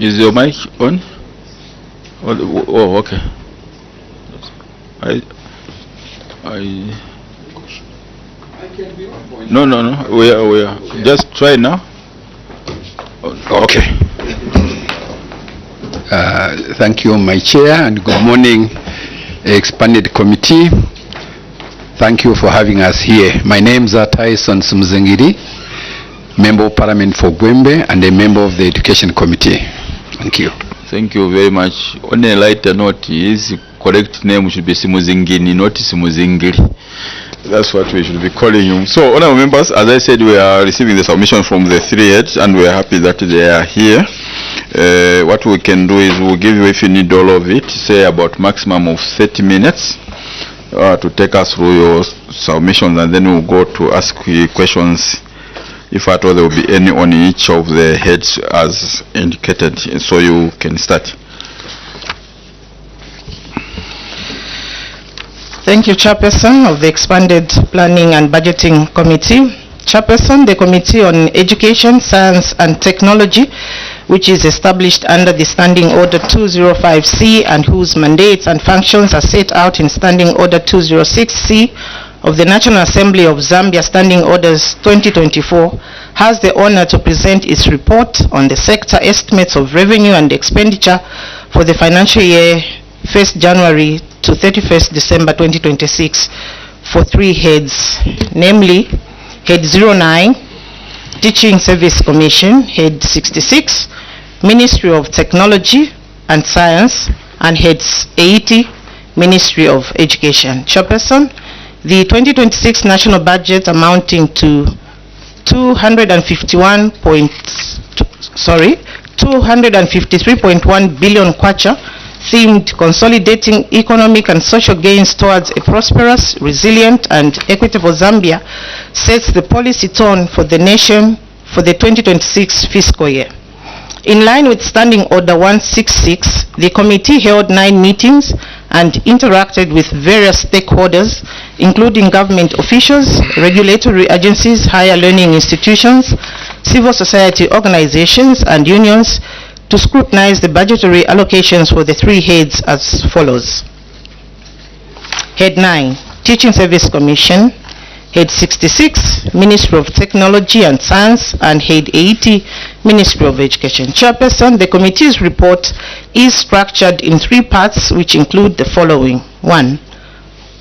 Is your mic on? Oh, okay. I can be on. No. We are. Just try now. Okay. Thank you, my chair, and good morning, expanded committee. Thank you for having us here. My name is Tyson Sumzengiri, Member of Parliament for Gwembe and a member of the Education Committee. Thank you. Thank you very much. On a lighter note, his correct name should be Simuzingini, not Simuzingiri. That's what we should be calling you. So, honorable members, as I said, we are receiving the submission from the three heads, and we are happy that they are here. What we can do is we'll give you, if you need all of it, say about maximum of 30 minutes to take us through your submissions, and then we'll go to ask you questions, if at all there will be any, on each of the heads as indicated. So you can start. Thank you, Chairperson of the Expanded Planning and Budgeting Committee. Chairperson, the Committee on Education, Science and Technology, which is established under the Standing Order 205C and whose mandates and functions are set out in Standing Order 206C of the National Assembly of Zambia Standing Orders 2024, has the honor to present its report on the sector estimates of revenue and expenditure for the financial year 1st January to 31st December 2026 for three heads, namely Head 09, Teaching Service Commission, Head 66, Ministry of Technology and Science, and Heads 80, Ministry of Education. Chairperson, the 2026 national budget amounting to 253.1 billion kwacha, themed consolidating economic and social gains towards a prosperous, resilient, and equitable Zambia, sets the policy tone for the nation for the 2026 fiscal year. In line with Standing Order 166, the committee held 9 meetings and interacted with various stakeholders, including government officials, regulatory agencies, higher learning institutions, civil society organizations, and unions, to scrutinize the budgetary allocations for the three heads as follows. Head 9, Teaching Service Commission. Head 66, Ministry of Technology and Science, and Head 80, Ministry of Education. Chairperson, the committee's report is structured in 3 parts, which include the following. 1.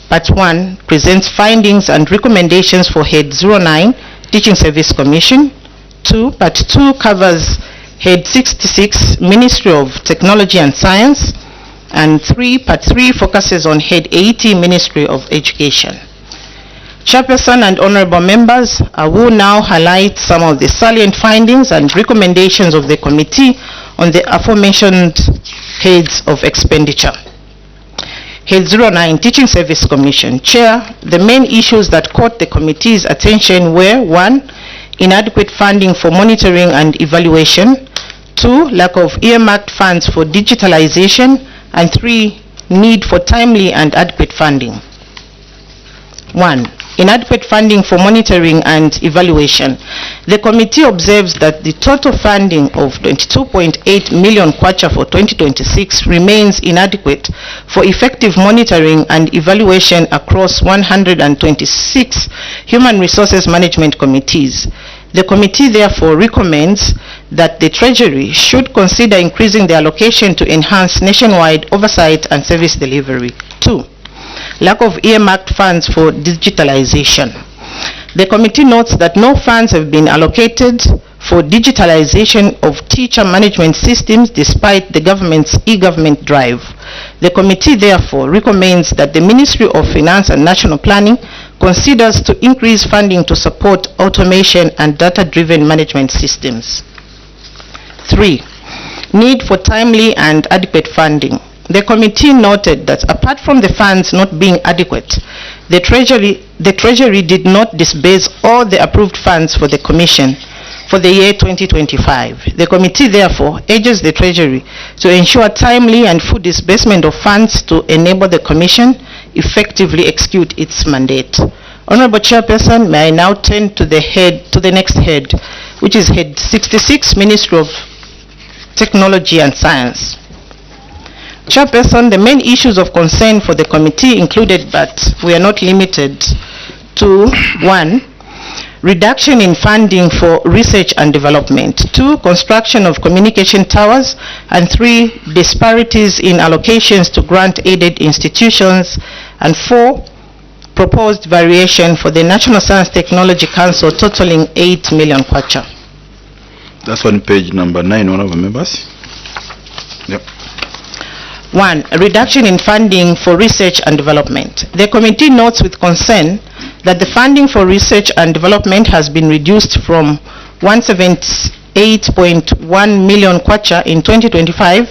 Part 1 presents findings and recommendations for Head 09, Teaching Service Commission. 2. Part 2 covers Head 66, Ministry of Technology and Science. And 3. Part 3 focuses on Head 80, Ministry of Education. Chairperson and honorable members, I will now highlight some of the salient findings and recommendations of the committee on the aforementioned heads of expenditure. Head 09, Teaching Service Commission. Chair, the main issues that caught the committee's attention were: 1, inadequate funding for monitoring and evaluation; 2, lack of earmarked funds for digitalization; and 3, need for timely and adequate funding. 1. Inadequate funding for monitoring and evaluation. The committee observes that the total funding of 22.8 million kwacha for 2026 remains inadequate for effective monitoring and evaluation across 126 human resources management committees. The committee therefore recommends that the Treasury should consider increasing the allocation to enhance nationwide oversight and service delivery. 2. Lack of earmarked funds for digitalization. The committee notes that no funds have been allocated for digitalization of teacher management systems despite the government's e-government drive. The committee therefore recommends that the Ministry of Finance and National Planning considers to increase funding to support automation and data-driven management systems. 3. Need for timely and adequate funding. The committee noted that apart from the funds not being adequate, the Treasury did not disburse all the approved funds for the Commission for the year 2025. The committee therefore urges the Treasury to ensure timely and full disbursement of funds to enable the Commission effectively execute its mandate. Honorable Chairperson, may I now turn to the next head, which is Head 66, Ministry of Technology and Science. Chairperson, the main issues of concern for the committee included, but we are not limited to: 1, reduction in funding for research and development; 2, construction of communication towers; and 3, disparities in allocations to grant-aided institutions; and 4, proposed variation for the National Science Technology Council totaling 8 million kwacha. That's on page number 9, one of the members. Yep. 1, a reduction in funding for research and development. The committee notes with concern that the funding for research and development has been reduced from 178.1 million kwacha in 2025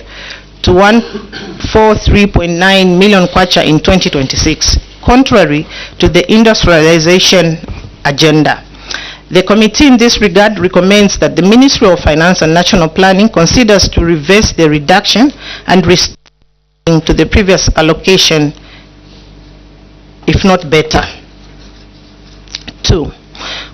to 143.9 million kwacha in 2026, contrary to the industrialization agenda. The committee in this regard recommends that the Ministry of Finance and National Planning considers to reverse the reduction and restore to the previous allocation, if not better. 2,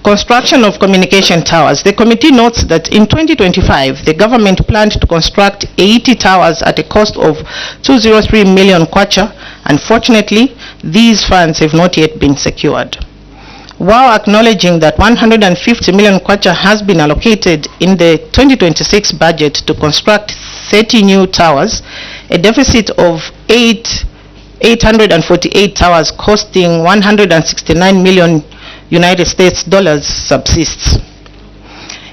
construction of communication towers. The committee notes that in 2025, the government planned to construct 80 towers at a cost of 203 million kwacha. Unfortunately, these funds have not yet been secured. While acknowledging that 150 million kwacha has been allocated in the 2026 budget to construct 30 new towers, a deficit of 848 towers costing 169 million United States dollars subsists.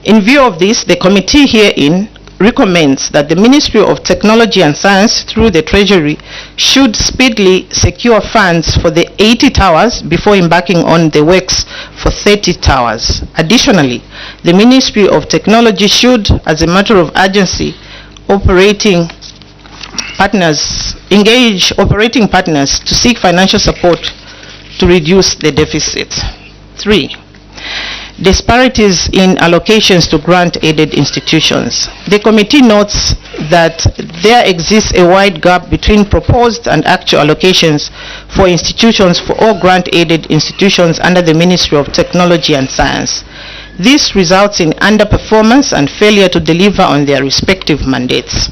In view of this, the committee herein recommends that the Ministry of Technology and Science through the Treasury should speedily secure funds for the 80 towers before embarking on the works for 30 towers. Additionally, the Ministry of Technology should, as a matter of urgency, engage operating partners to seek financial support to reduce the deficit. 3, disparities in allocations to grant-aided institutions. The committee notes that there exists a wide gap between proposed and actual allocations for institutions for all grant-aided institutions under the Ministry of Technology and Science. This results in underperformance and failure to deliver on their respective mandates.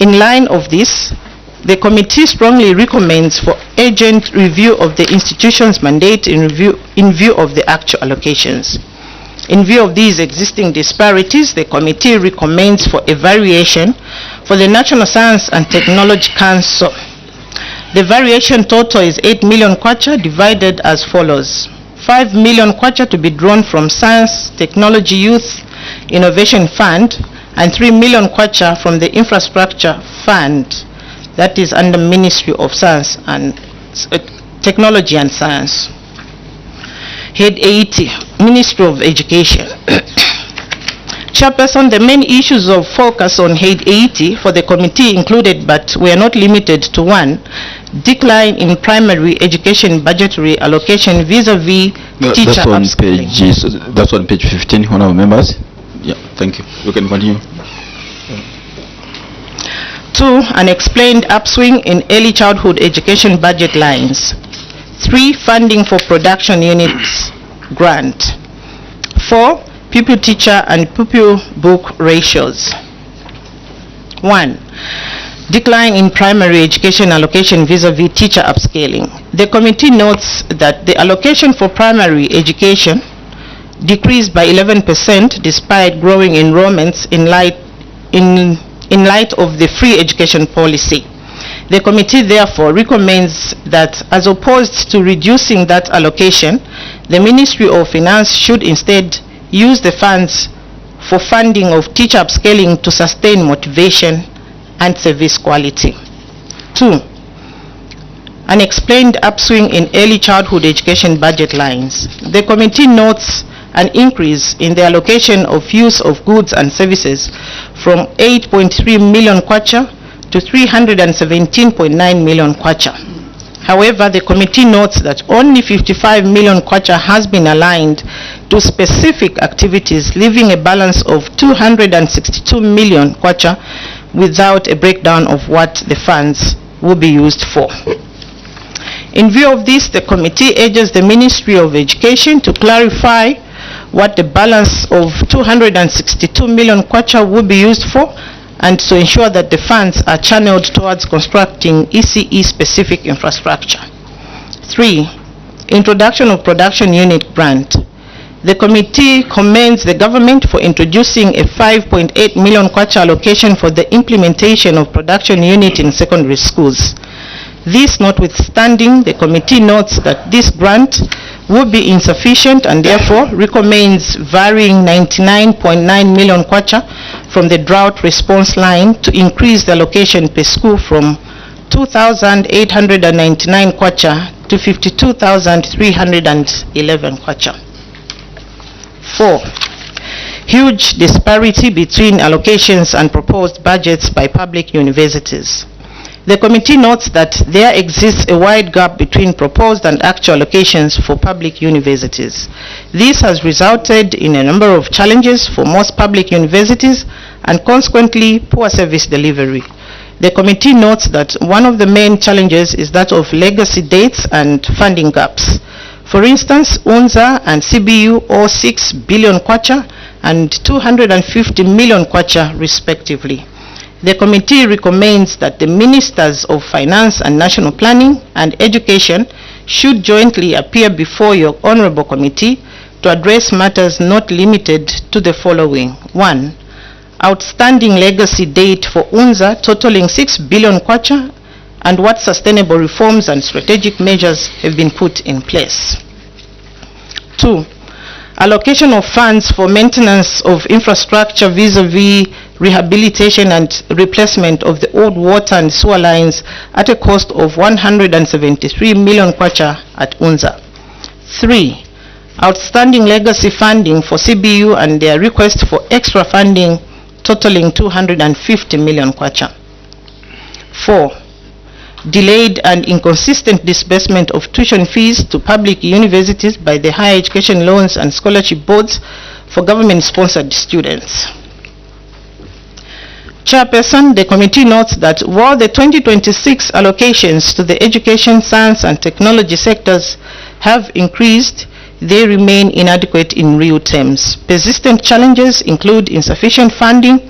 In line of this, the committee strongly recommends for urgent review of the institution's mandate in view of the actual allocations. In view of these existing disparities, the committee recommends for a variation for the National Science and Technology Council. The variation total is 8 million kwacha divided as follows: 5 million kwacha to be drawn from Science, Technology, Youth, Innovation Fund, and 3 million kwacha from the Infrastructure Fund, that is under Ministry of Science and Technology and Science. Head 80, Ministry of Education. Chairperson, the main issues of focus on Head 80 for the committee included, but we are not limited to: 1, decline in primary education budgetary allocation vis-a-vis teacher upskilling. That's on page 15, one of our members. Yeah, thank you. You can continue. 2, unexplained upswing in early childhood education budget lines. 3, funding for production units grant. 4, pupil-teacher and pupil-book ratios. 1, decline in primary education allocation vis-a-vis teacher upscaling. The committee notes that the allocation for primary education decreased by 11% despite growing enrollments in light of the free education policy. The committee therefore recommends that, as opposed to reducing that allocation, the Ministry of Finance should instead use the funds for funding of teacher upscaling to sustain motivation and service quality. 2, unexplained upswing in early childhood education budget lines. The committee notes an increase in the allocation of use of goods and services from 8.3 million kwacha to 317.9 million kwacha. However, the committee notes that only 55 million kwacha has been aligned to specific activities, leaving a balance of 262 million kwacha without a breakdown of what the funds will be used for. In view of this, the committee urges the Ministry of Education to clarify what the balance of 262 million kwacha will be used for and to ensure that the funds are channeled towards constructing ECE-specific infrastructure. 3. Introduction of Production Unit Grant. The committee commends the government for introducing a 5.8 million kwacha allocation for the implementation of production unit in secondary schools. This notwithstanding, the committee notes that this grant would be insufficient and therefore recommends varying 99.9 million kwacha from the drought response line to increase the allocation per school from 2,899 kwacha to 52,311 kwacha. 4. Huge disparity between allocations and proposed budgets by public universities. The committee notes that there exists a wide gap between proposed and actual allocations for public universities. This has resulted in a number of challenges for most public universities and consequently poor service delivery. The committee notes that one of the main challenges is that of legacy dates and funding gaps. For instance, UNZA and CBU owe 6 billion kwacha and 250 million kwacha respectively. The committee recommends that the Ministers of Finance and National Planning and Education should jointly appear before your Honorable Committee to address matters not limited to the following. 1. Outstanding legacy debt for UNZA totaling 6 billion kwacha and what sustainable reforms and strategic measures have been put in place. 2. Allocation of funds for maintenance of infrastructure vis-a-vis rehabilitation and replacement of the old water and sewer lines at a cost of 173 million kwacha at UNZA. 3. Outstanding legacy funding for CBU and their request for extra funding totaling 250 million kwacha. 4. Delayed and inconsistent disbursement of tuition fees to public universities by the higher education loans and scholarship boards for government-sponsored students. Chairperson, the committee notes that while the 2026 allocations to the education, science and technology sectors have increased, they remain inadequate in real terms. Persistent challenges include insufficient funding,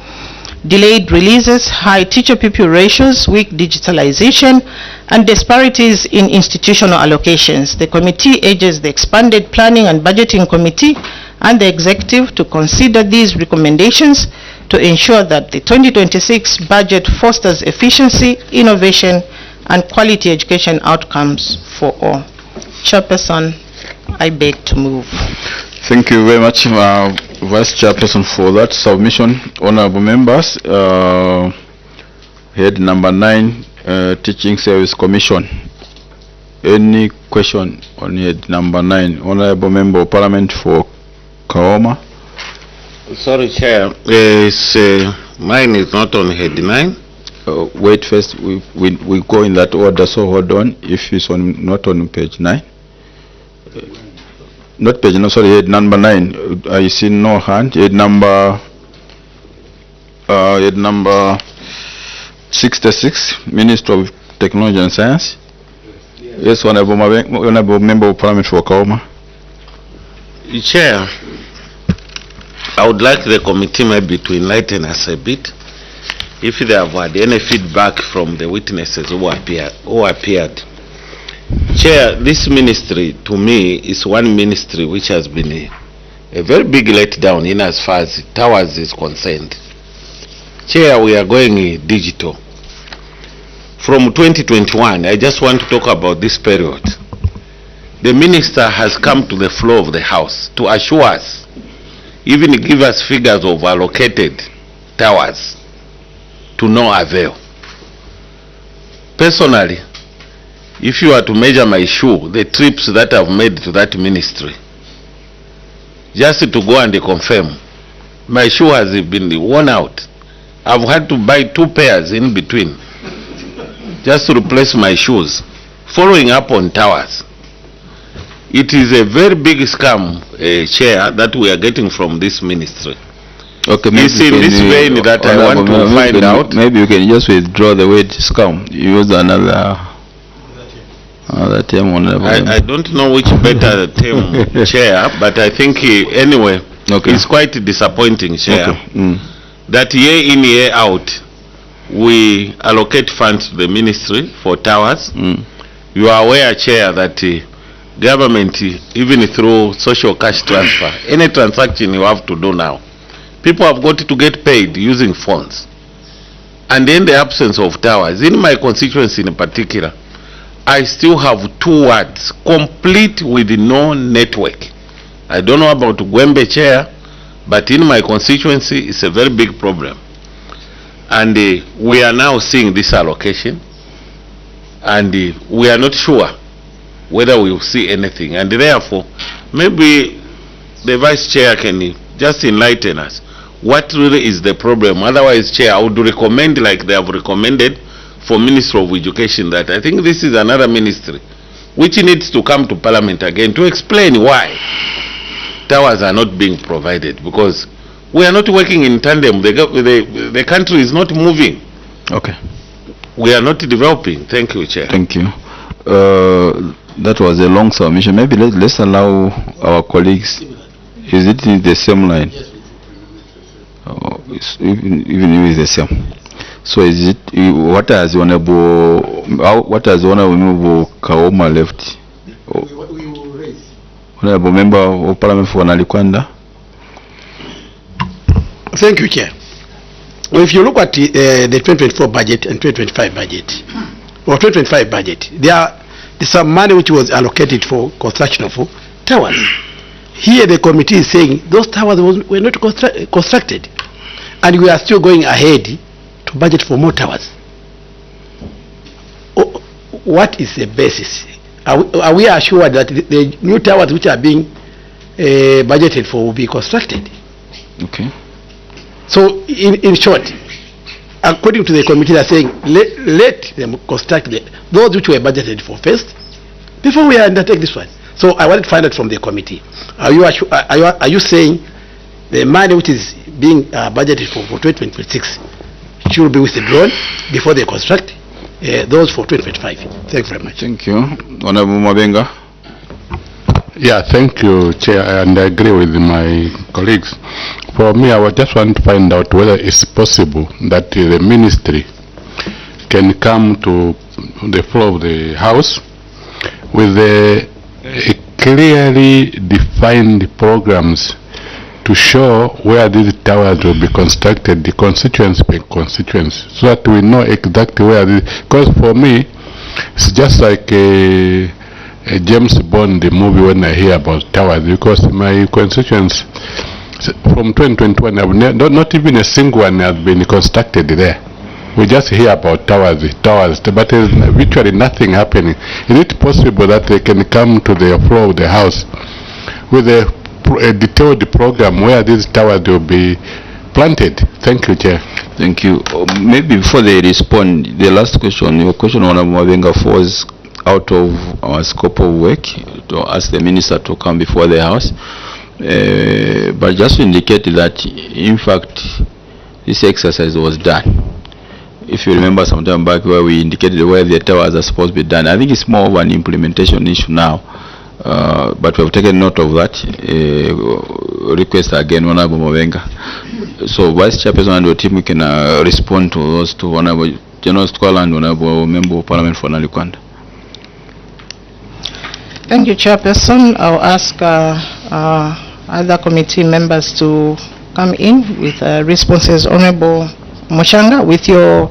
delayed releases, high teacher-pupil ratios, weak digitalization, and disparities in institutional allocations. The committee urges the expanded Planning and Budgeting Committee and the Executive to consider these recommendations to ensure that the 2026 budget fosters efficiency, innovation, and quality education outcomes for all. Chairperson, I beg to move. Thank you very much, Vice Chairperson, for that submission. Honorable members, head number 9, Teaching Service Commission. Any question on head number 9? Honorable Member of Parliament for Kaoma. Sorry, Chair. Mine is not on head 9. Wait first, we go in that order, so hold on. If it's not on page 9. Not page, no, sorry, head number 9. I see no hand. Head number 66, Minister of Technology and Science. Yes, Honorable Member of Parliament for Kaoma. Chair, I would like the committee maybe to enlighten us a bit if they have had any feedback from the witnesses who appeared. Chair, this ministry to me is one ministry which has been a very big letdown in as far as towers is concerned. Chair, we are going digital. From 2021, I just want to talk about this period. The minister has come to the floor of the House to assure us, even give us figures of allocated towers to no avail. Personally, if you are to measure my shoe, the trips that I've made to that ministry, just to go and confirm, my shoe has been worn out. I've had to buy 2 pairs in between just to replace my shoes, following up on towers. It is a very big scam, Chair, that we are getting from this ministry. Okay, it's in this vein that I want to find out. Maybe you can just withdraw the word scam. Use another term. I don't know which better term, Chair, but I think anyway, okay. It's quite disappointing, Chair, okay. That year in, year out, we allocate funds to the ministry for towers. You are aware, Chair, that government, even through social cash transfer, any transaction you have to do now, people have got to get paid using phones. And in the absence of towers, in my constituency in particular, I still have 2 wards complete with no network. I don't know about Gwembe, Chair, but in my constituency, it's a very big problem. And we are now seeing this allocation, and we are not sure whether we will see anything. And therefore, maybe the Vice Chair can just enlighten us. What really is the problem? Otherwise, Chair, I would recommend, like they have recommended for Ministry of Education, that I think this is another ministry which needs to come to Parliament again to explain why towers are not being provided, because we are not working in tandem. The country is not moving. Okay. We are not developing. Thank you, Chair. Thank you. That was a long submission. Maybe let's allow our colleagues. Is it in the same line? Even if it's the same. So is it, what has Honorable Kaoma left? We will raise. Honorable Member of Parliament for Nalikwanda. Thank you, Chair. Well, if you look at the 2024 budget and 2025 budget, or 2025 budget, there's some money which was allocated for construction of towers. Here the committee is saying those towers were not constructed, and we are still going ahead to budget for more towers. What is the basis? Are we assured that the new towers which are being budgeted for will be constructed? Okay. So in short, according to the committee, they are saying let them construct those which were budgeted for first before we undertake this one. So I wanted to find out from the committee, are you saying the money which is being budgeted for 2026 should be withdrawn before they construct those for 2025? Thank you very much. Thank you. Honorable Mabenga. Yeah, thank you, Chair, and I agree with my colleagues. For me, I would just want to find out whether it's possible that the ministry can come to the floor of the House with a clearly defined programs to show where these towers will be constructed, the constituency by constituency, so that we know exactly where this. Because for me, it's just like a James Bond movie when I hear about towers, because my constituents from 2021, not even a single one has been constructed there. We just hear about towers, but there's virtually nothing happening. Is it possible that they can come to the floor of the House with a detailed program where these towers will be planted? Thank you, Chair. Thank you. Maybe before they respond, the last question, your question on Mabenga falls out of our scope of work to ask the minister to come before the House. But just to indicate that, in fact, this exercise was done. If you remember some time back where we indicated where the towers are supposed to be done, I think it's more of an implementation issue now. But we have taken note of that. Request again, Honorable Mabenga. So, Vice Chairperson and the team, we can respond to those two, Honorable General Squall and Honorable Member of Parliament for Nalikwanda. Thank you, Chairperson. I'll ask other committee members to come in with responses. Honorable Moshanga, with your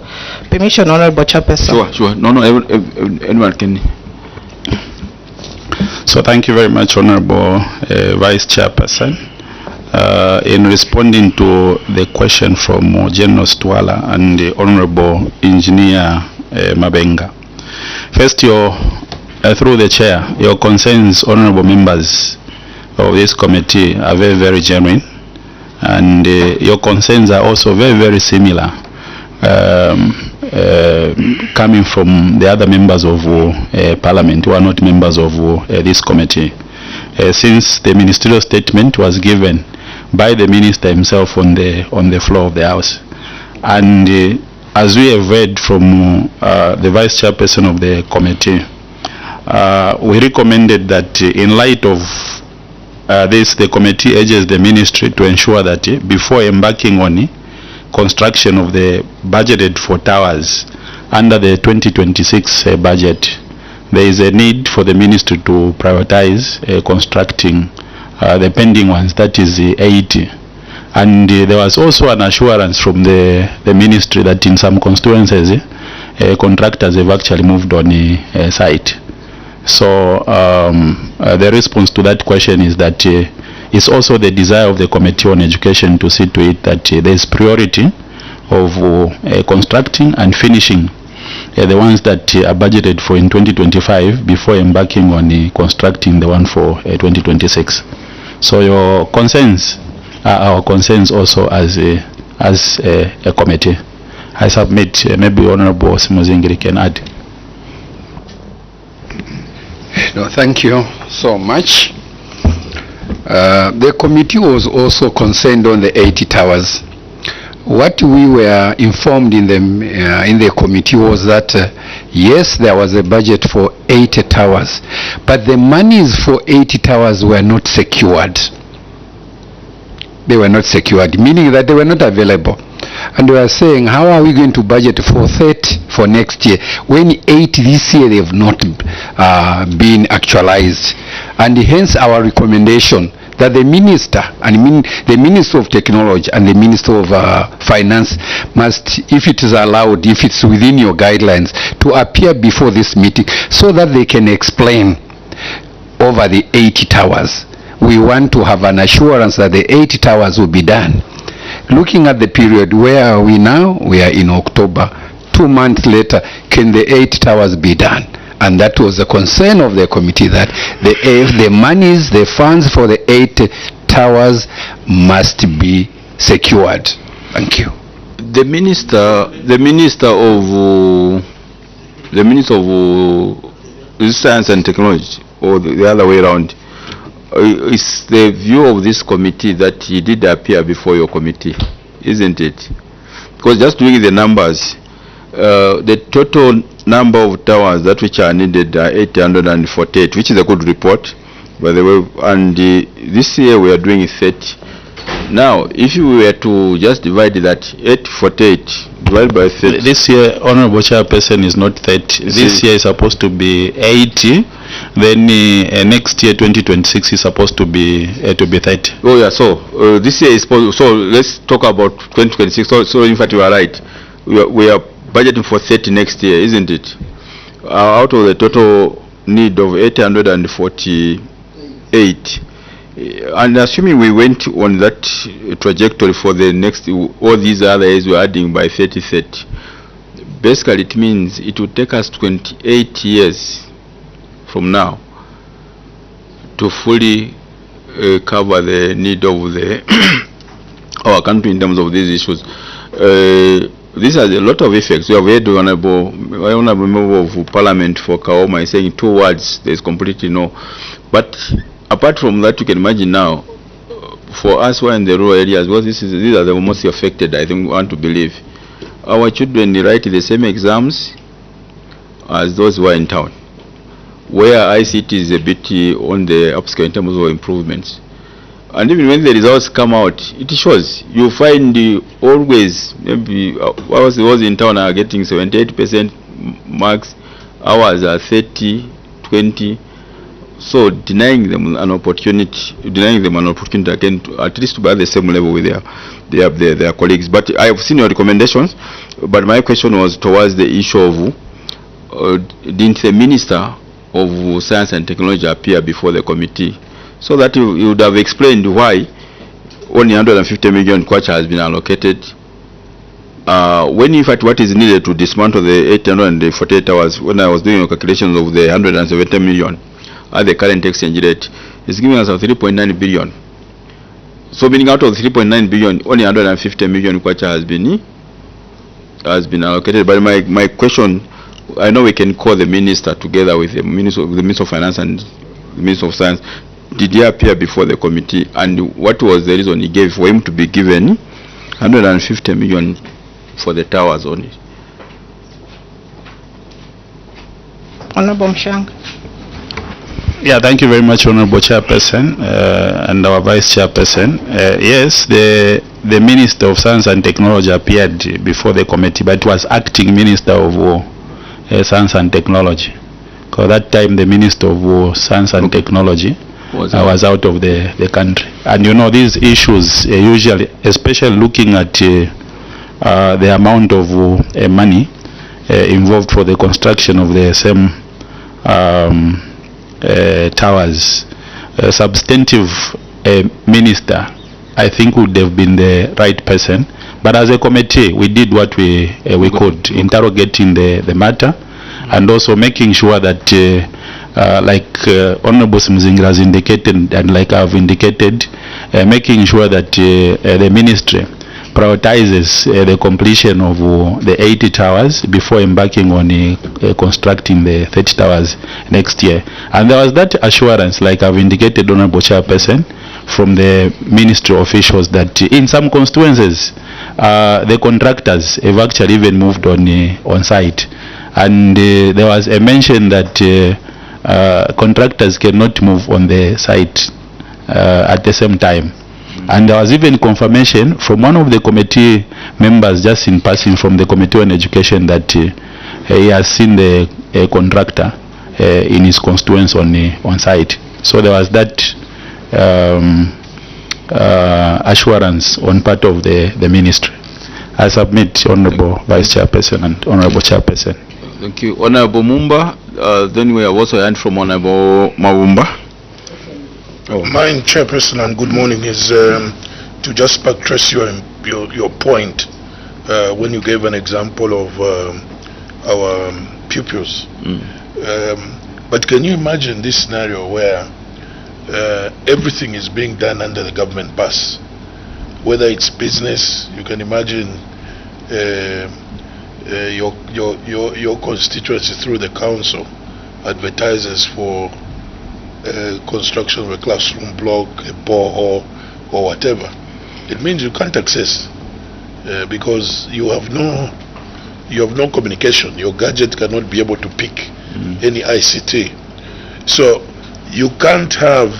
permission, Honorable Chairperson. Sure. No, anyone can. So thank you very much, Honorable Vice Chairperson. In responding to the question from General Stwala and the Honorable Engineer Mabenga. First, through the Chair, your concerns, Honorable members of this committee, are very, very genuine. And your concerns are also very, very similar, coming from the other members of Parliament who are not members of this committee. Since the ministerial statement was given by the minister himself on the floor of the House, and as we have read from the Vice Chairperson of the committee, we recommended that in light of this, the committee urges the ministry to ensure that before embarking on construction of the budgeted for towers under the 2026 budget, there is a need for the ministry to prioritize constructing the pending ones, that is 80. And there was also an assurance from the ministry that in some constituencies, contractors have actually moved on site. So the response to that question is that it's also the desire of the Committee on Education to see to it that there is priority of constructing and finishing the ones that are budgeted for in 2025 before embarking on constructing the one for 2026. So your concerns are our concerns also as a committee. I submit, maybe Honorable Simuzingiri can add. No, thank you so much. The committee was also concerned on the 80 towers. What we were informed in the committee was that yes, there was a budget for 80 towers, but the monies for 80 towers were not secured. They were not secured, meaning that they were not available. And we are saying, how are we going to budget for 30 for next year when 8 this year they have not been actualized? And hence our recommendation that the minister and the Minister of Technology and the Minister of Finance must, if it is allowed, if it's within your guidelines, to appear before this meeting so that they can explain over the 80 towers. We want to have an assurance that the 80 towers will be done. Looking at the period, where are we now? We are in October. 2 months later, can the 8 towers be done? And that was the concern of the committee, that the monies, the funds for the 8 towers must be secured. Thank you. The minister of Science and Technology, or the other way around, it's the view of this committee that he did appear before your committee, isn't it? Because just doing the numbers, the total number of towers that which are needed are 848, which is a good report, by the way. And this year we are doing 30. Now, if you were to just divide that 848 divided by 30. This year, Honorable Chairperson, is not 30. This year is supposed to be 80. Then next year, 2026, is supposed to be 30. Oh yeah. So this year is supposed. So let's talk about 2026. So in fact, you are right. We are budgeting for 30 next year, isn't it? Out of the total need of 848, and assuming we went on that trajectory for the next, all these other years we're adding by 30, basically it means it will take us 28 years from now to fully cover the need of our country in terms of these issues. This has a lot of effects. We have heard honorable member of Parliament for Kaoma saying 2 words, there's completely no. But apart from that, you can imagine now, for us who are in the rural areas, well, these are the most affected, I think, we want to believe. Our children write the same exams as those who are in town, where ICT is a bit on the upscale in terms of improvements. And even when the results come out, it shows. You find always, maybe ours was in town are getting 78% marks, ours are 30, 20. So denying them an opportunity again, at least to be at the same level with their colleagues. But I have seen your recommendations. But my question was towards the issue of didn't the Minister of Science and Technology appear before the committee, so that you would have explained why only 150 million kwacha has been allocated, when in fact what is needed to dismantle the 848 hours, when I was doing calculations of the 170 million at the current exchange rate, is giving us a 3.9 billion. So meaning out of 3.9 billion, only 150 million kwacha has been allocated. But my question, I know we can call the minister together with the Minister of Finance and the Minister of Science. Did he appear before the committee, and what was the reason he gave for him to be given 150 million for the towers only? Honorable Mshanga. Yeah, thank you very much, Honorable Chairperson and our Vice Chairperson. Yes, the Minister of Science and Technology appeared before the committee, but it was acting Minister of Science and Technology. Because that time the Minister of Science and Technology was out of the country. And you know, these issues usually, especially looking at the amount of money involved for the construction of the same towers, a substantive minister, I think, would have been the right person. But as a committee, we did what we could, interrogating the matter, and also making sure that, like Honorable Mzingira has indicated, and like I've indicated, making sure that the ministry prioritizes the completion of the 80 towers before embarking on constructing the 30 towers next year. And there was that assurance, like I've indicated, Honorable Chairperson, from the ministry officials that in some constituencies the contractors have actually even moved on site. And there was a mention that contractors cannot move on the site at the same time. And there was even confirmation from one of the committee members, just in passing, from the Committee on Education, that he has seen the contractor in his constituents on site. So there was that assurance on part of the ministry. I submit, Honorable Vice Chairperson and Honorable Chairperson. Thank you. Honorable Mumba, then we have also heard from Honorable Mawumba. My Chairperson, and good morning, is to just buttress your point when you gave an example of our pupils. But can you imagine this scenario where everything is being done under the government bus, whether it's business? You can imagine your constituency through the council advertises for construction of a classroom block, a borehole, or whatever. It means you can't access because you have no communication. Your gadget cannot be able to pick any ICT. So you can't have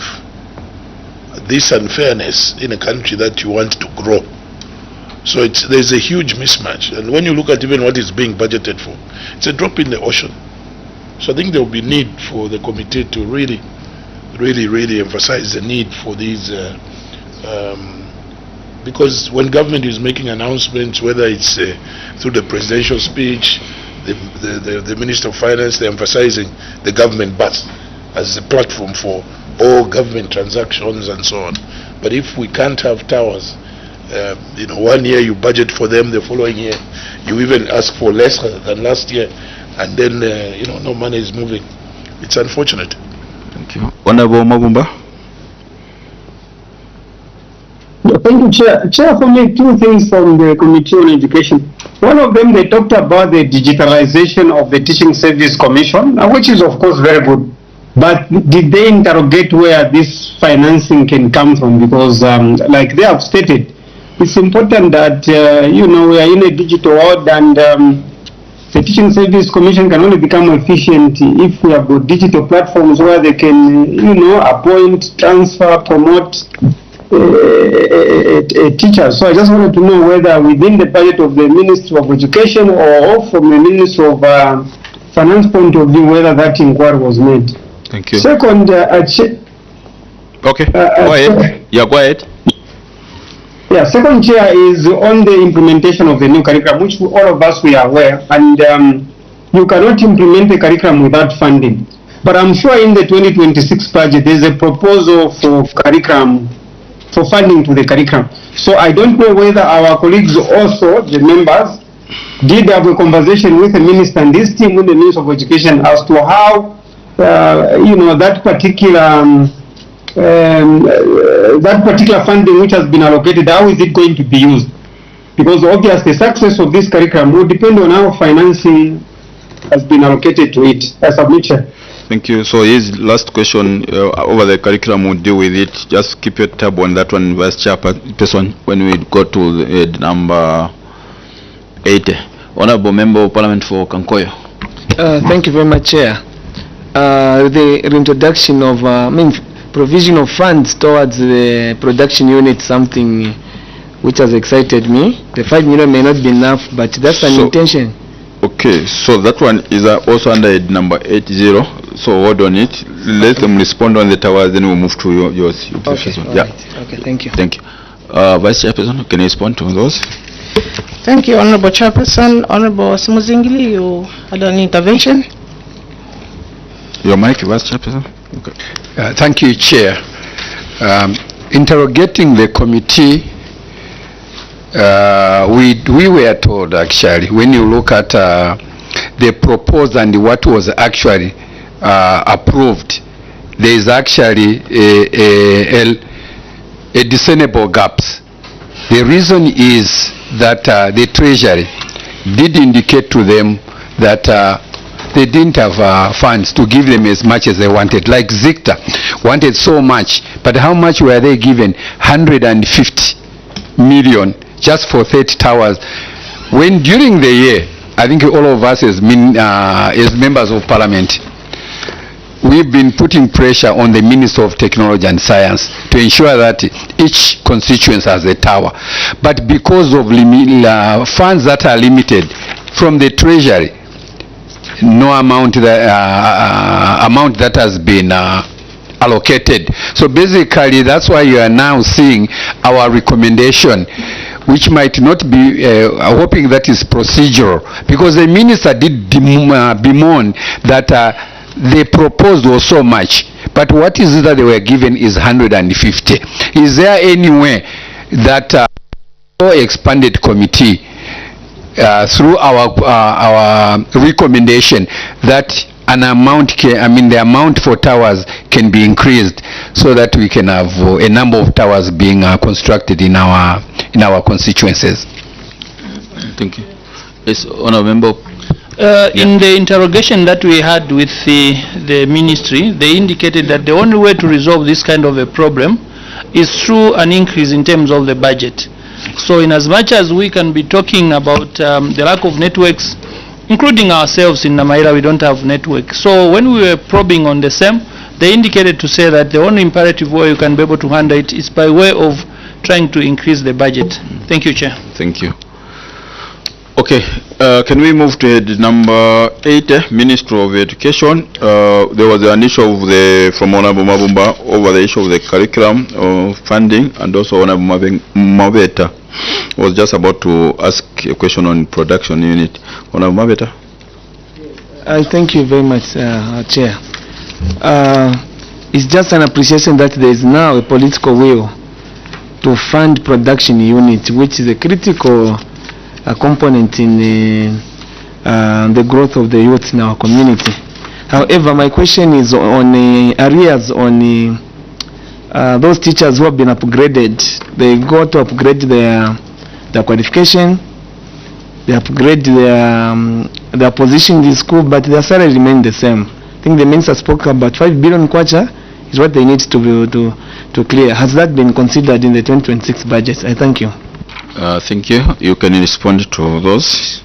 this unfairness in a country that you want to grow. So there's a huge mismatch. And when you look at even what is being budgeted for, it's a drop in the ocean. So I think there will be need for the committee to really emphasize the need for these, because when government is making announcements, whether it's through the presidential speech, the Minister of Finance, they're emphasizing the government bus as a platform for all government transactions and so on. But if we can't have towers, 1 year you budget for them, the following year you even ask for less than last year, and then no money is moving. It's unfortunate. Thank you. Honorable Magumba. Thank you, Chair. Chair, for me, two things from the Committee on Education. One of them, they talked about the digitalization of the Teaching Service Commission, which is of course very good. But did they interrogate where this financing can come from? Because like they have stated, it's important that, we are in a digital world, and the Teaching Service Commission can only become efficient if we have got digital platforms where they can, appoint, transfer, promote teachers. So I just wanted to know whether within the budget of the Ministry of Education or from the Ministry of Finance point of view, whether that inquiry was made. Thank you. Second, okay, go ahead. Yeah, go ahead. Yeah, second, Chair, is on the implementation of the new curriculum, which all of us we are aware, and you cannot implement a curriculum without funding. But I'm sure in the 2026 budget, there's a proposal for curriculum, for funding to the curriculum. So I don't know whether our colleagues also, the members, did have a conversation with the minister and this team with the Minister of Education as to how, that particular funding which has been allocated, how is it going to be used? Because obviously the success of this curriculum will depend on how financing has been allocated to it. I submit, Chair. Thank you. So his last question over the curriculum, we'll deal with it. Just keep your tab on that one, Vice Chairperson, when we go to the number 80. Honorable Member of Parliament for Kankoyo. Thank you very much, Chair. the reintroduction of, provision of funds towards the production unit, something which has excited me. The 5 million may not be enough, but that's an intention. Okay, so that one is also under head number 80. So hold on it. Let them respond on the towers, then we'll move to yours. Okay, yeah. right. Okay, thank you. Thank you. Vice Chairperson, can you respond to those? Thank you, Honorable Chairperson. Honorable Simuzingili, you had an intervention. Your mic, Vice Chairperson. Okay. Thank you, Chair. Interrogating the committee, we were told, actually, when you look at the proposed and what was actually approved, there is actually a discernible gaps. The reason is that the Treasury did indicate to them that they didn't have funds to give them as much as they wanted. Like Zicta wanted so much, but how much were they given? 150 million just for 30 towers. When during the year, I think all of us as members of Parliament, we've been putting pressure on the Minister of Technology and Science to ensure that each constituency has a tower. But because of funds that are limited from the Treasury, no amount that has been allocated. So basically, that's why you are now seeing our recommendation, which might not be, hoping that is procedural, because the minister did bemoan that they proposed was so much, but what is it that they were given is 150. Is there any way that expanded committee through our recommendation that an amount the amount for towers can be increased so that we can have a number of towers being constructed in our constituencies? Thank you. Yes, Honourable Member. In the interrogation that we had with the ministry, they indicated that the only way to resolve this kind of a problem is through an increase in terms of the budget. So in as much as we can be talking about the lack of networks, including ourselves in Namaira, we don't have network. So when we were probing on the same, they indicated to say that the only imperative way you can be able to handle it is by way of trying to increase the budget. Thank you, Chair. Thank you. Okay, can we move to head number 8, Ministry of Education? There was an issue of from Honorable Mabumba over the issue of the curriculum funding, and also Honorable Maveta was just about to ask a question on production unit. Honorable Maveta. Thank you very much, Chair. It's just an appreciation that there is now a political will to fund production unit, which is a critical component in the growth of the youth in our community. However, my question is on areas on those teachers who have been upgraded. They go to upgrade their qualification, they upgrade their position in the school, but their salary remains the same. I think the minister spoke about 5 billion kwacha is what they need to clear. Has that been considered in the 2026 budget? I thank you. Thank you. You can respond to those.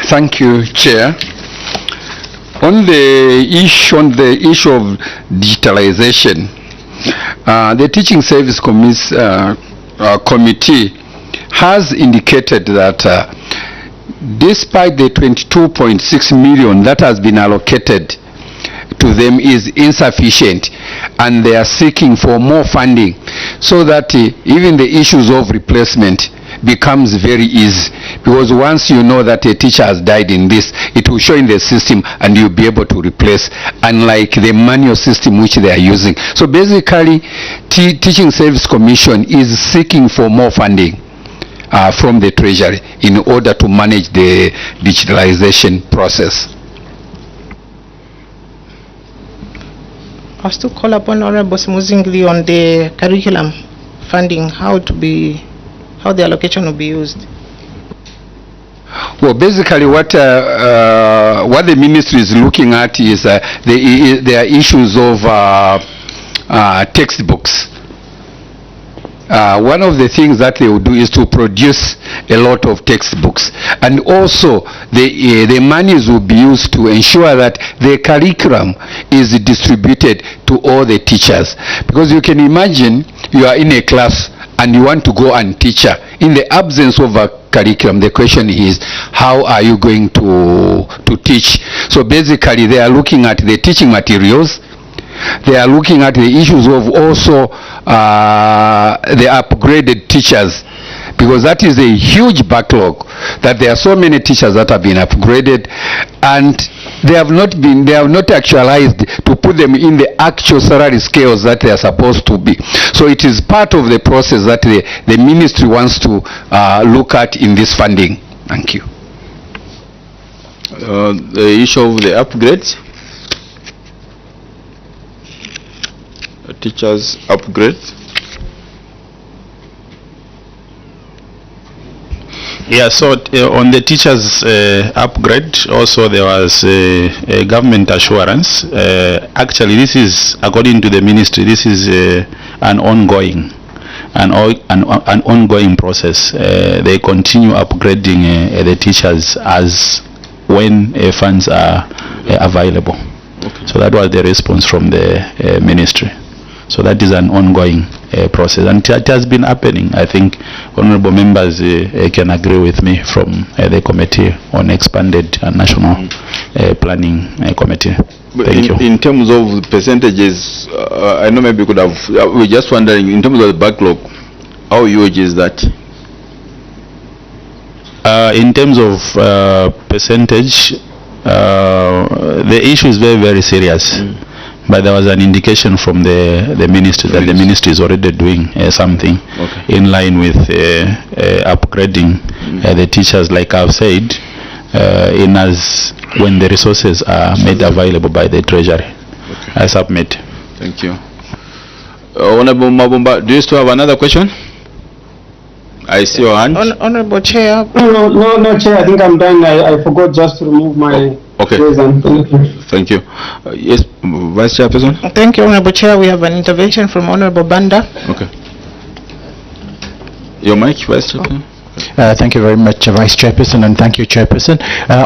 Thank you, Chair. On the issue of digitalization, the Teaching Service Committee has indicated that despite the 22.6 million that has been allocated to them is insufficient, and they are seeking for more funding so that even the issues of replacement becomes very easy, because once you know that a teacher has died in this, it will show in the system and you'll be able to replace, unlike the manual system which they are using. So basically, Teaching Service Commission is seeking for more funding from the Treasury in order to manage the digitalization process. I was to call upon Honorable Simuzingli on the curriculum funding, how the allocation will be used. Well, basically, what the ministry is looking at is there are issues of textbooks. one of the things that they will do is to produce a lot of textbooks, and also the monies will be used to ensure that the curriculum is distributed to all the teachers, because you can imagine you are in a class and you want to go and teach. In the absence of a curriculum, the question is, how are you going to teach? So basically they are looking at the teaching materials. They are looking at the issues of also the upgraded teachers, because that is a huge backlog, that there are so many teachers that have been upgraded and they have not actualized to put them in the actual salary scales that they are supposed to be. So it is part of the process that the ministry wants to look at in this funding. Thank you. The issue of the upgrades, teachers upgrades. Yeah, so on the teachers upgrade, also there was a government assurance. Actually, this is, according to the ministry, this is an ongoing process. They continue upgrading the teachers as when funds are available. Okay. So that was the response from the ministry. So that is an ongoing process, and it has been happening. I think honorable members can agree with me from the committee on expanded national planning committee. Thank you. In terms of percentages, I know maybe you could have, we're just wondering, in terms of the backlog, how huge is that? In terms of percentage, the issue is very, very serious. But there was an indication from the ministry that the ministry is already doing something in line with upgrading the teachers, like I've said, when the resources are made available by the Treasury. I submit. Thank you. Honorable Mabumba, do you still have another question? I see your hand. Honorable Chair. No, Chair, I think I'm done. I forgot just to remove my... Okay. Thank you. Yes, Vice Chairperson. Thank you, Honorable Chair. We have an intervention from Honorable Banda. Okay. Your mic, Vice Chairperson. Thank you very much, Vice Chairperson, and thank you, Chairperson.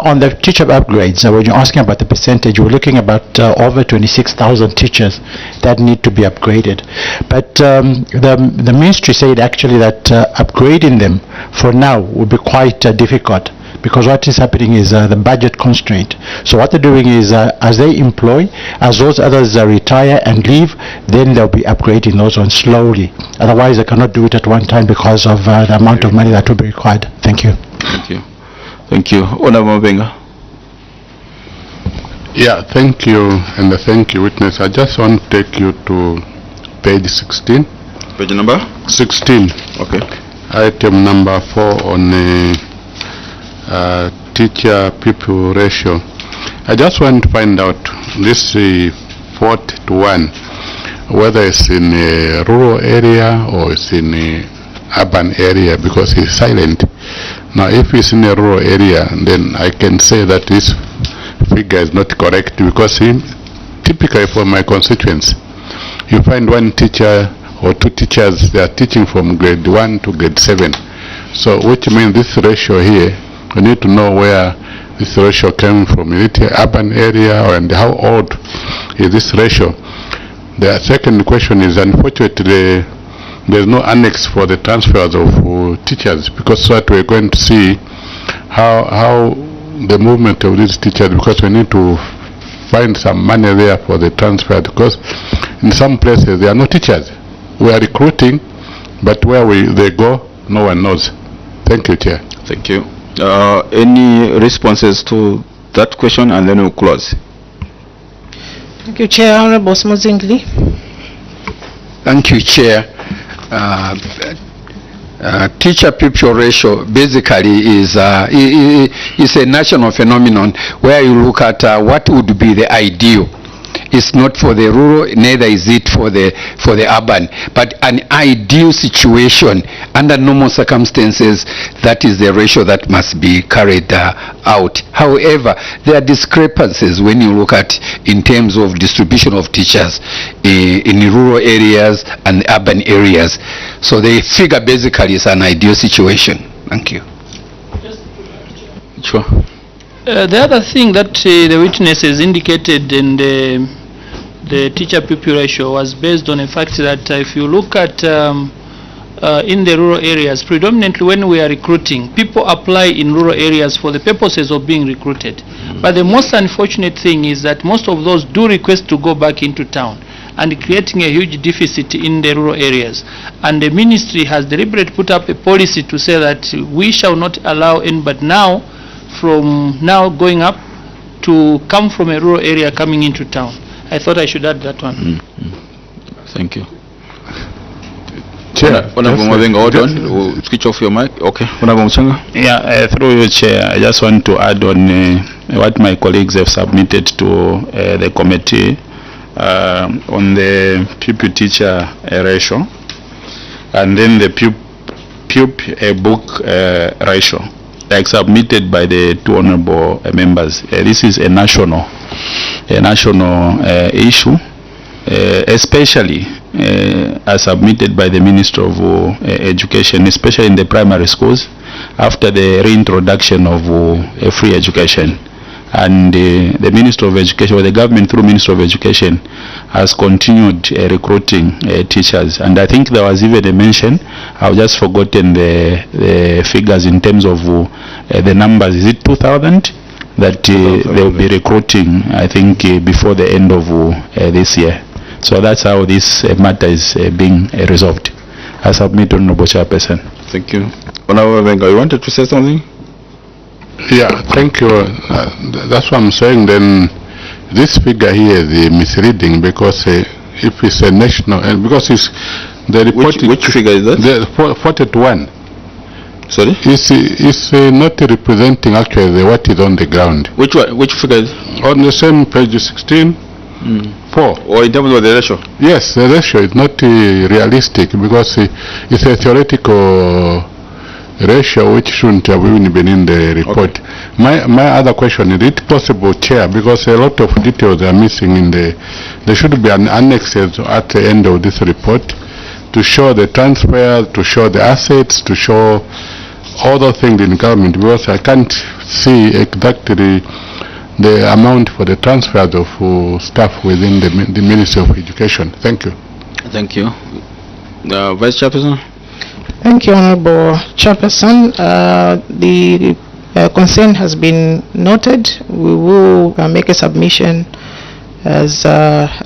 On the teacher upgrades, when you're asking about the percentage, we're looking about over 26,000 teachers that need to be upgraded. But the ministry said actually that upgrading them for now will be quite difficult, because what is happening is the budget constraint. So what they're doing is, as they employ, as those others retire and leave, then they'll be upgrading those ones slowly. Otherwise, they cannot do it at one time because of the amount of money that will be required. Thank you. Thank you. Thank you. Honorable Benga. Yeah, thank you, and thank you, witness. I just want to take you to page 16. Page number? 16. Okay. Item number 4 on teacher-pupil ratio. I just want to find out this 4:1, whether it's in a rural area or it's in a urban area, because it's silent. Now, if it's in a rural area, then I can say that this figure is not correct, because typically for my constituents, you find one teacher or two teachers, they are teaching from grade 1 to grade 7. So, which means this ratio here, we need to know where this ratio came from. Is it an urban area, and how old is this ratio? The second question is, unfortunately, there is no annex for the transfers of teachers, because what we're going to see how the movement of these teachers, because we need to find some money there for the transfer, because in some places there are no teachers. We are recruiting, but where they go, no one knows. Thank you, Chair. Thank you. Any responses to that question, and then we'll close. Thank you, Chair. Honorable Smuzingli. Thank you, Chair. Teacher-pupil ratio basically is a national phenomenon where you look at what would be the ideal. It's not for the rural, neither is it for the urban, but an ideal situation under normal circumstances, that is the ratio that must be carried out. However, there are discrepancies when you look at in terms of distribution of teachers in rural areas and urban areas. So the figure basically is an ideal situation. Thank you. Sure. The other thing that the witnesses indicated in the teacher-pupil ratio was based on the fact that if you look at in the rural areas, predominantly when we are recruiting, people apply in rural areas for the purposes of being recruited. But the most unfortunate thing is that most of those do request to go back into town, and creating a huge deficit in the rural areas. And the ministry has deliberately put up a policy to say that we shall not allow anybody now, from now going up, to come from a rural area coming into town. I thought I should add that one. Thank you. Chair, Honorable Mabenga, hold on. We'll switch off your mic. Okay. Honorable Muchanga. Yeah, through you, Chair, I just want to add on what my colleagues have submitted to the committee on the pupil-teacher ratio, and then the pupil-book ratio, like submitted by the two honorable members. This is a national issue, especially as submitted by the Minister of Education, especially in the primary schools, after the reintroduction of free education. And the Minister of Education, or the government through Minister of Education, has continued recruiting teachers. And I think there was even a mention, I've just forgotten the figures in terms of the numbers. Is it 2,000 that they will be recruiting, I think, before the end of this year? So that's how this matter is being resolved. I submit, Honorable Chairperson. Thank you. Honorable Mabenga, you wanted to say something? Yeah, thank you. That's what I'm saying. Then this figure here is misleading, because if it's a national, and because it's the report. Which figure is that? The 41. Sorry? It's not representing actually what is on the ground. Which one? Which figure is? On the same page 16. 4. Or in terms of the ratio? Yes, the ratio is not realistic, because it's a theoretical ratio which shouldn't have even been in the report. Okay. My other question, is it possible, Chair, because a lot of details are missing in there should be an annex at the end of this report to show the transfers, to show the assets, to show all the things in government, because I can't see exactly the amount for the transfers of staff within the Ministry of Education. Thank you. Thank you. Vice Chairperson. Thank you, Honorable Chairperson. The concern has been noted. We will make a submission as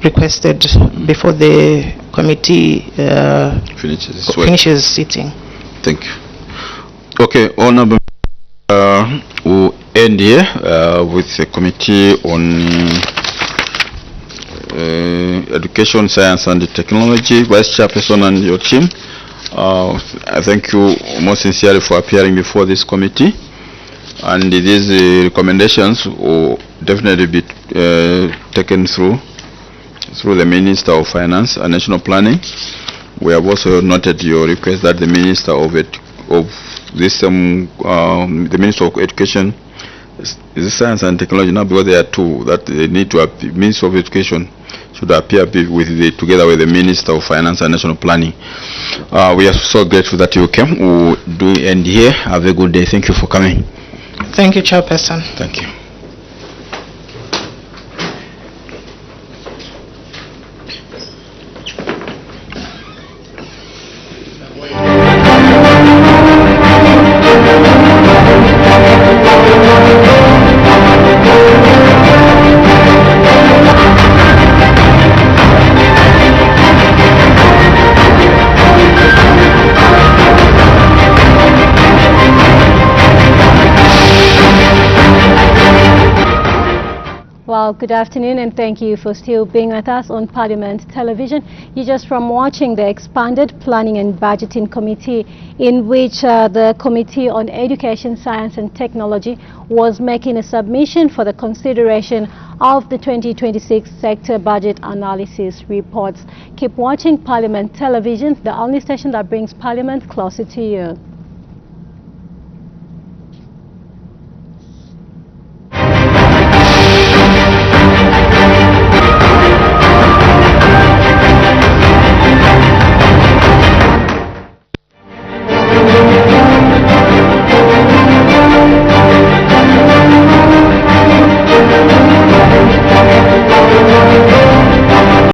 requested before the committee finishes sitting. Thank you. Okay, Honorable, we'll end here with the committee on education, science and technology. Vice Chairperson and your team, I thank you most sincerely for appearing before this committee, and these recommendations will definitely be taken through the Minister of Finance and National Planning. We have also noted your request that the Minister of the Minister of Education, is Science and Technology now, because there are two that they need to appear. Minister of Education should appear together with the Minister of Finance and National Planning. We are so grateful that you came. We'll do end here. Have a good day. Thank you for coming. Thank you, Chairperson. Thank you. Good afternoon, and thank you for still being with us on Parliament Television. You just from watching the expanded Planning and Budgeting Committee, in which the Committee on Education, Science and Technology was making a submission for the consideration of the 2026 sector budget analysis reports. Keep watching Parliament Television, the only station that brings Parliament closer to you.